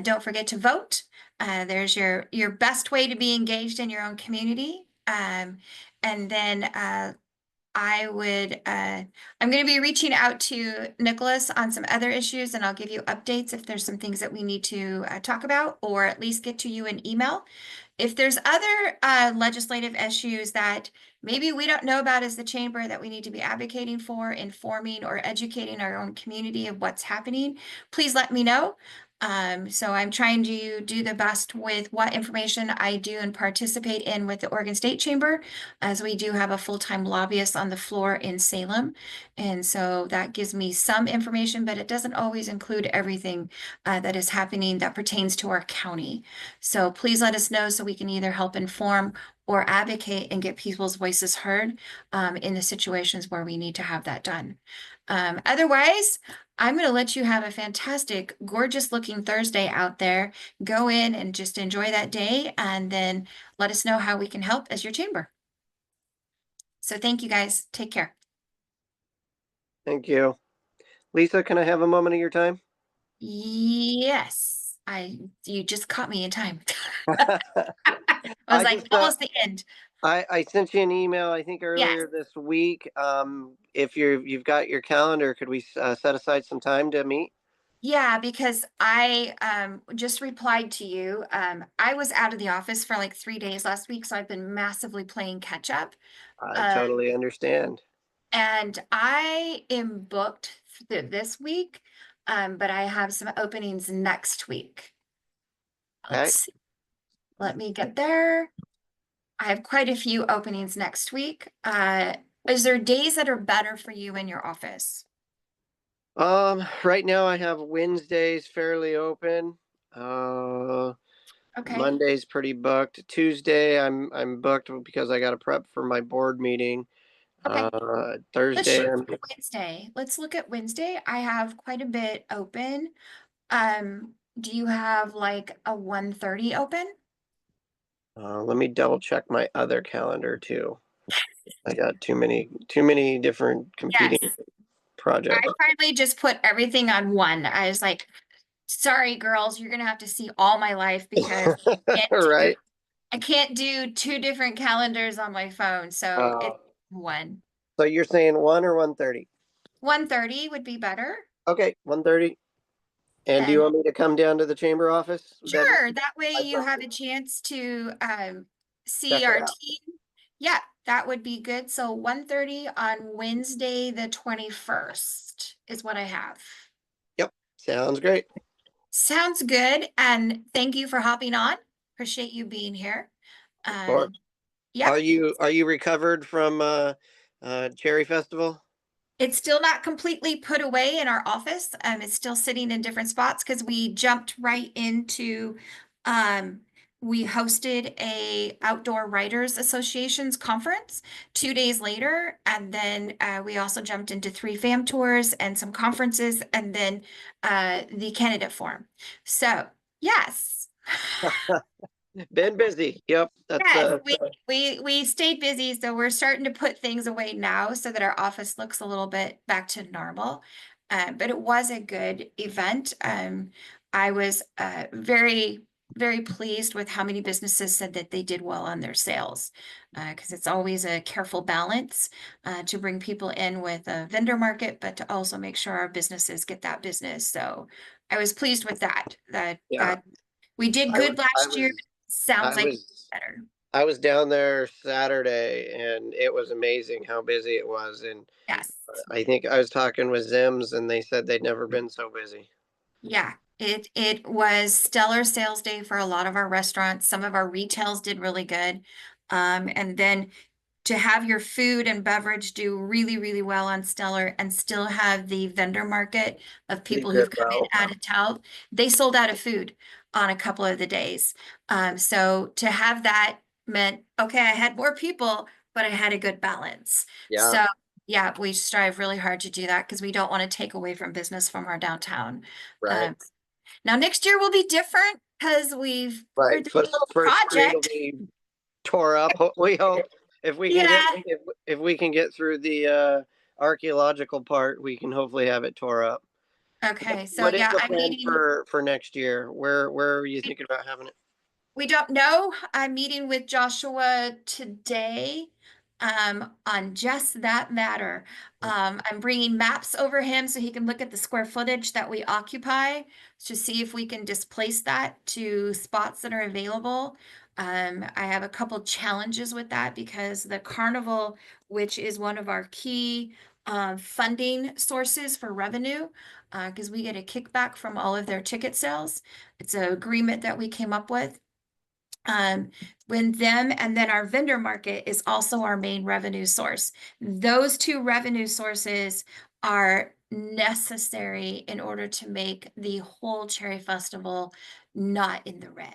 Don't forget to vote. There's your best way to be engaged in your own community. And then I'm going to be reaching out to Nicholas on some other issues, and I'll give you updates if there's some things that we need to talk about, or at least get to you in email. If there's other legislative issues that maybe we don't know about as the chamber that we need to be advocating for, informing or educating our own community of what's happening, please let me know. So I'm trying to do the best with what information I do and participate in with the Oregon State Chamber, as we do have a full-time lobbyist on the floor in Salem. And so that gives me some information, but it doesn't always include everything that is happening that pertains to our county. So please let us know so we can either help inform or advocate and get people's voices heard in the situations where we need to have that done. Otherwise, I'm going to let you have a fantastic, gorgeous looking Thursday out there. Go in and just enjoy that day, and then let us know how we can help as your chamber. So thank you guys. Take care. Thank you. Lisa, can I have a moment of your time? Yes. You just caught me in time. I was like, almost the end. I sent you an email, I think earlier this week. If you've got your calendar, could we set aside some time to meet? Yeah, because I just replied to you. I was out of the office for like 3 days last week, so I've been massively playing catch up. I totally understand. And I am booked this week, but I have some openings next week. Let's see. Let me get there. I have quite a few openings next week. Is there days that are better for you in your office? Right now I have Wednesdays fairly open. Okay. Monday's pretty booked. Tuesday, I'm booked because I got to prep for my board meeting. Okay. Let's Thursday, shoot for Wednesday. Let's look at Wednesday. I have quite a bit open. Do you have like a 1:30 open? let me double check my other calendar too. I got too many different competing Yes. projects. I finally just put everything on one. I was like, sorry, girls, you're gonna have to see all my life because Right. I can't do two different calendars on my phone. So it's one. So you're saying 1 or 1:30? 1:30 would be better. Okay, 1:30. And do you And want me to come down to the chamber office? sure, that way you have a chance to see Check it our out. team. Yeah, that would be good. So 1:30 on Wednesday, the 21st is what I have. Yep, sounds great. Sounds good. And thank you for hopping on. Appreciate you being here. Sure. Yeah, Are you recovered from Cherry Festival? it's still not completely put away in our office. It's still sitting in different spots because we jumped right into we hosted a Outdoor Writers Association's conference 2 days later, and then we also jumped into 3 fam tours and some conferences, and then the candidate forum. So yes. Been busy. Yep, that's Yes, we stayed busy, so we're starting to put things away now so that our office looks a little bit back to normal. But it was a good event. I was very, very pleased with how many businesses said that they did well on their sales, because it's always a careful balance to bring people in with a vendor market, but to also make sure our businesses get that business. So I was pleased with that. yeah. We did good last year. Sounds I like was better. I was down there Saturday and it was amazing how busy it was. And Yes. I think I was talking with Zims and they said they'd never been so busy. Yeah. It was stellar sales day for a lot of our restaurants. Some of our retails did really good. And then to have your food and beverage do really, really well on Stellar and still have the vendor market of people who've come in out of town, they sold out of food on a couple of the days. So to have that meant, okay, I had more people, but I had a good balance. Yeah. So yeah, we strive really hard to do that because we don't want to take away from business from our downtown. Right. Now next year will be different because we're Right. doing a little First Street will project. be tore up. We hope if we can get if we can get through the archaeological part, we can hopefully have it tore up. Okay, so What is yeah, the I'm plan meeting. for next year? Where are you thinking about having it? We don't know. I'm meeting with Joshua today on just that matter. I'm bringing maps over him so he can look at the square footage that we occupy to see if we can displace that to spots that are available. I have a couple challenges with that because the carnival, which is one of our key funding sources for revenue, because we get a kickback from all of their ticket sales. It's an agreement that we came up with. When them and then our vendor market is also our main revenue source. Those two revenue sources are necessary in order to make the whole Cherry Festival not in the red.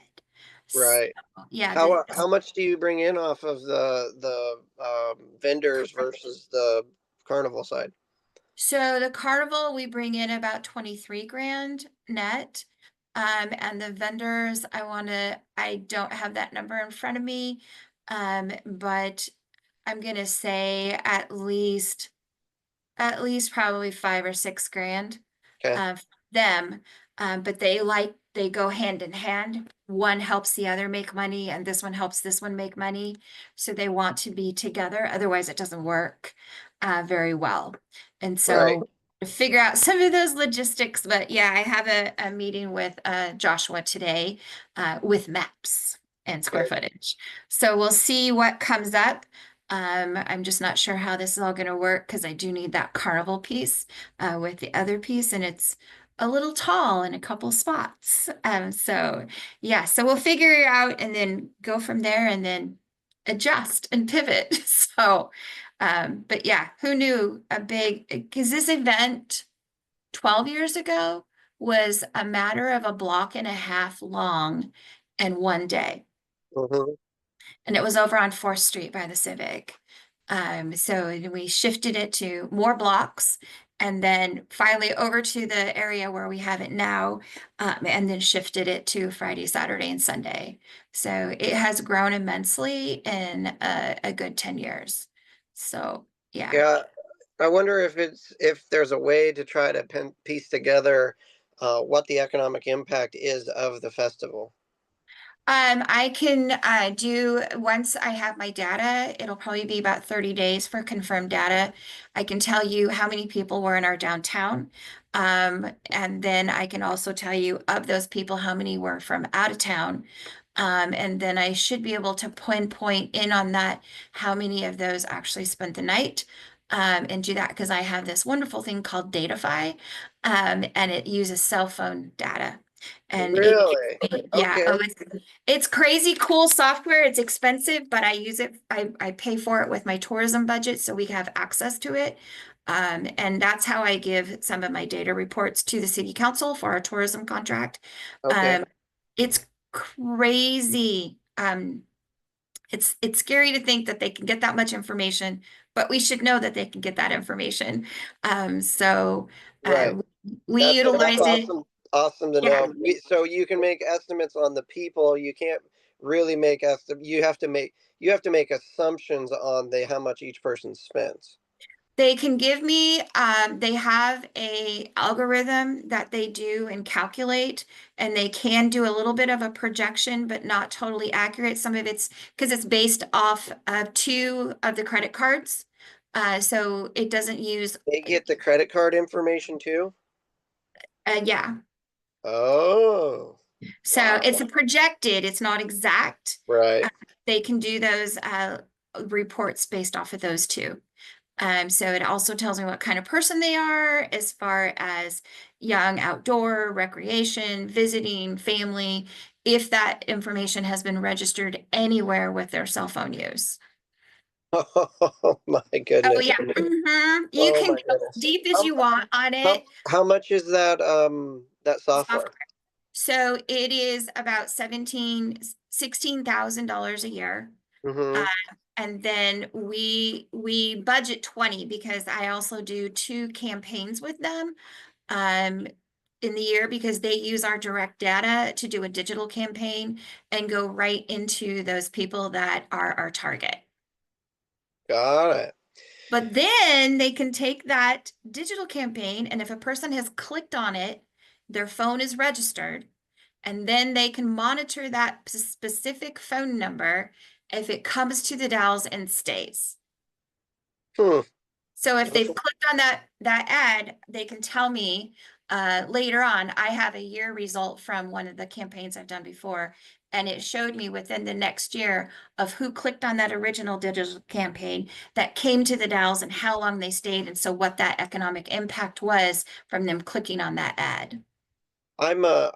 Right. So, yeah. How much do you bring in off of the vendors versus the carnival side? So the carnival, we bring in about 23 grand net. And the vendors, I don't have that number in front of me. But I'm gonna say at least probably 5 or 6 grand Okay. them. But they go hand in hand. One helps the other make money, and this one helps this one make money. So they want to be together, otherwise it doesn't work very well. And so to figure out some of those logistics, but yeah, I have a meeting with Joshua today with maps and square footage. So we'll see what comes up. I'm just not sure how this is all going to work because I do need that carnival piece with the other piece, and it's a little tall in a couple spots. So yeah, so we'll figure it out and then go from there and then adjust and pivot. So, but yeah, who knew because this event 12 years ago was a matter of a block and a half long. in one day. Mhm. And it was over on 4th Street by the Civic. So we shifted it to more blocks and then finally over to the area where we have it now, and then shifted it to Friday, Saturday, and Sunday. So it has grown immensely in a good 10 years. So, yeah. Yeah, I wonder if there's a way to try to piece together what the economic impact is of the festival. I can do, once I have my data, it'll probably be about 30 days for confirmed data. I can tell you how many people were in our downtown. And then I can also tell you of those people, how many were from out of town. And then I should be able to pinpoint in on that, how many of those actually spent the night. And do that because I have this wonderful thing called Datafy, and it uses cell phone data. And Really? yeah, Okay. it's crazy cool software. It's expensive, but I use it. I pay for it with my tourism budget so we have access to it. And that's how I give some of my data reports to the city council for our tourism contract. Okay. It's crazy. It's scary to think that they can get that much information, but we should know that they can get that information. So Right. we That's utilize it. awesome. Awesome to Yeah. know. So you can make estimates on the people. You can't really make you have to make assumptions on how much each person spends. They can give me, they have a algorithm that they do and calculate, and they can do a little bit of a projection, but not totally accurate. Some of it's because it's based off of 2 of the credit cards. So it doesn't use, They get the credit card information too? yeah. Oh, So wow. it's a projected, it's not exact. Right. They can do those reports based off of those 2. So it also tells me what kind of person they are as far as young, outdoor, recreation, visiting, family, if that information has been registered anywhere with their cell phone use. Oh my Oh, goodness. yeah. You Oh can my go as goodness. deep as you want on How, it. how much is that software? So it is about $16,000 a year. Mm-hmm. And then we budget 20 because I also do 2 campaigns with them in the year because they use our direct data to do a digital campaign and go right into those people that are our target. Got it. But then they can take that digital campaign, and if a person has clicked on it, their phone is registered, and then they can monitor that specific phone number if it comes to the Dalles and stays. Hmm. So if they've clicked on that ad, they can tell me later on. I have a year result from one of the campaigns I've done before, and it showed me within the next year of who clicked on that original digital campaign that came to the Dalles and how long they stayed, and so what that economic impact was from them clicking on that ad. I'm a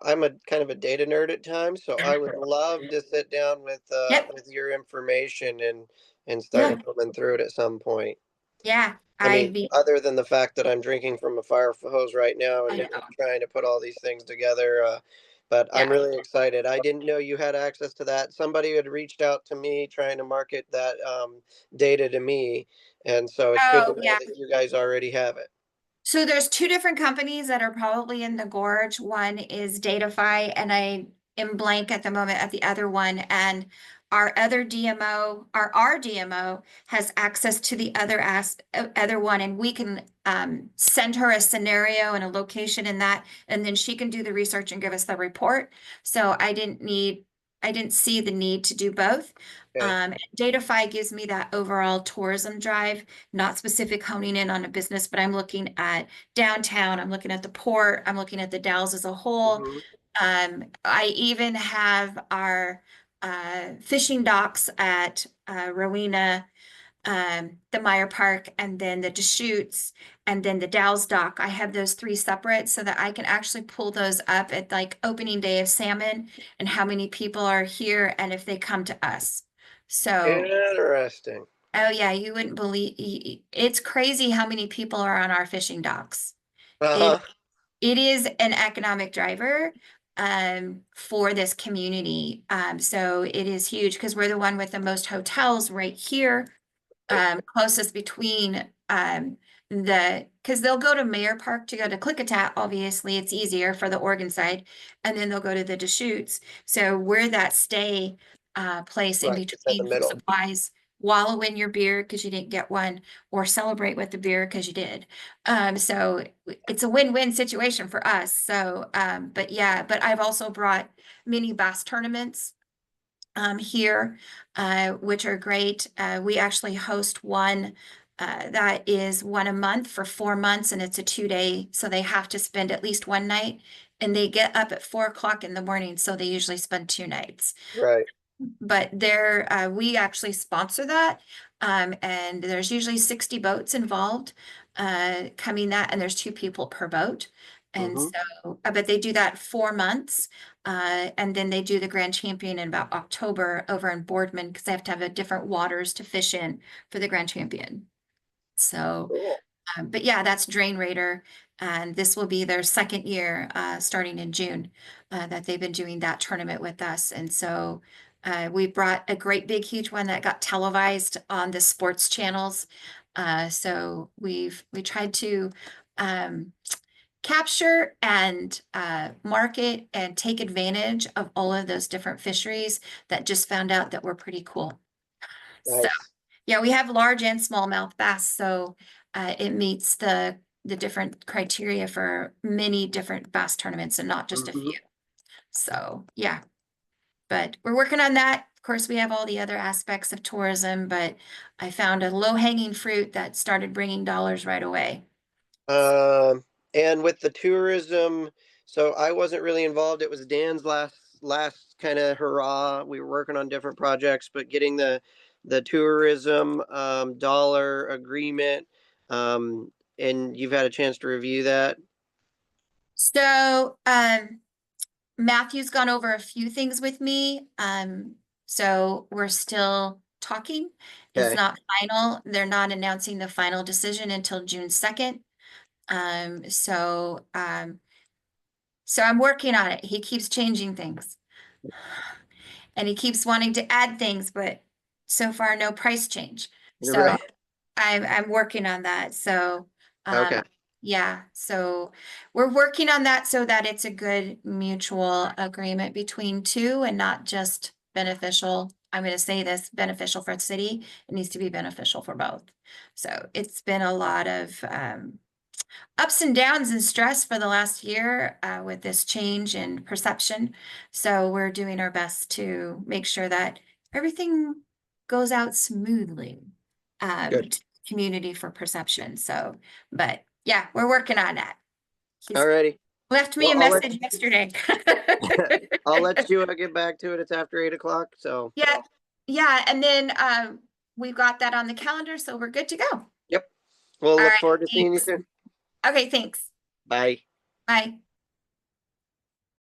kind of a data nerd at times, so I would love to sit down with Yep. your information and Yeah. start going through it at some point. Yeah. I mean, I'd be. other than the fact that I'm drinking from a fire hose right now I and know. trying to put all these things together, but I'm Yeah. really excited. I didn't know you had access to that. Somebody had reached out to me trying to market that data to me, and so it's good to Oh, know yeah. that you guys already have it. So there's 2 different companies that are probably in the gorge. One is Datafy, and I am blank at the moment at the other one. And our other DMO, our DMO has access to the other one, and we can send her a scenario and a location in that, and then she can do the research and give us the report. So I didn't see the need to do both. Okay. Datafy gives me that overall tourism drive, not specific honing in on a business, but I'm looking at downtown, I'm looking at the port, I'm looking at the Dalles as a whole. Mhm. I even have our fishing docks at Rowena, the Meyer Park, and then the Deschutes, and then the Dalles dock. I have those 3 separate so that I can actually pull those up at like opening day of salmon and how many people are here and if they come to us. So, Interesting. oh yeah, you wouldn't believe, it's crazy how many people are on our fishing docks. It Uh-huh. it is an economic driver. for this community. So it is huge because we're the one with the most hotels right here, closest between because they'll go to Mayor Park to go to Klickitat. Obviously, it's easier for the Oregon side, and then they'll go to the Deschutes. So we're that stay place in Right, it's in the between for middle. supplies. Wallow in your beer because you didn't get one, or celebrate with the beer because you did. So it's a win-win situation for us. So, but yeah, but I've also brought mini bass tournaments here, which are great. We actually host one that is one a month for 4 months, and it's a 2-day, so they have to spend at least one night, and they get up at 4 o'clock in the morning, so they usually spend 2 nights. Right. But we actually sponsor that, and there's usually 60 boats involved coming that, and there's 2 people per boat. And so, but they do that 4 months, and then they do the Grand Champion in about October over in Boardman because they have to have a different waters to fish in for the Grand Champion. So, Cool. but yeah, that's Drain Raider, and this will be their 2nd year, starting in June, that they've been doing that tournament with us. And so we brought a great big huge one that got televised on the sports channels. So we tried to capture and market and take advantage of all of those different fisheries that just found out that were pretty cool. So Nice. yeah, we have large and smallmouth bass, so it meets the different criteria for many different bass tournaments and not just a few. So yeah, but we're working on that. Of course, we have all the other aspects of tourism, but I found a low-hanging fruit that started bringing dollars right away. And with the tourism, so I wasn't really involved. It was Dan's last kind of hurrah. We were working on different projects, but getting the tourism dollar agreement, and you've had a chance to review that. So Matthew's gone over a few things with me. So we're still talking. It's Okay. not final. They're not announcing the final decision until June 2nd. So I'm working on it. He keeps changing things. And he keeps wanting to add things, but so far no price change. You're So right. I'm working on that. So Okay. yeah, so we're working on that so that it's a good mutual agreement between two and not just beneficial. I'm going to say this, beneficial for the city. It needs to be beneficial for both. So it's been a lot of ups and downs and stress for the last year with this change in perception. So we're doing our best to make sure that everything goes out smoothly Good. to the community for perception. So, but yeah, we're working on that. He's Alrighty. left me Well, a message yesterday. I'll let you get back to it. It's after 8 o'clock. So yeah. And then we've got that on the calendar, so we're good to go. Yep. We'll All look right, forward to seeing you thanks. soon. Okay, thanks. Bye. Bye.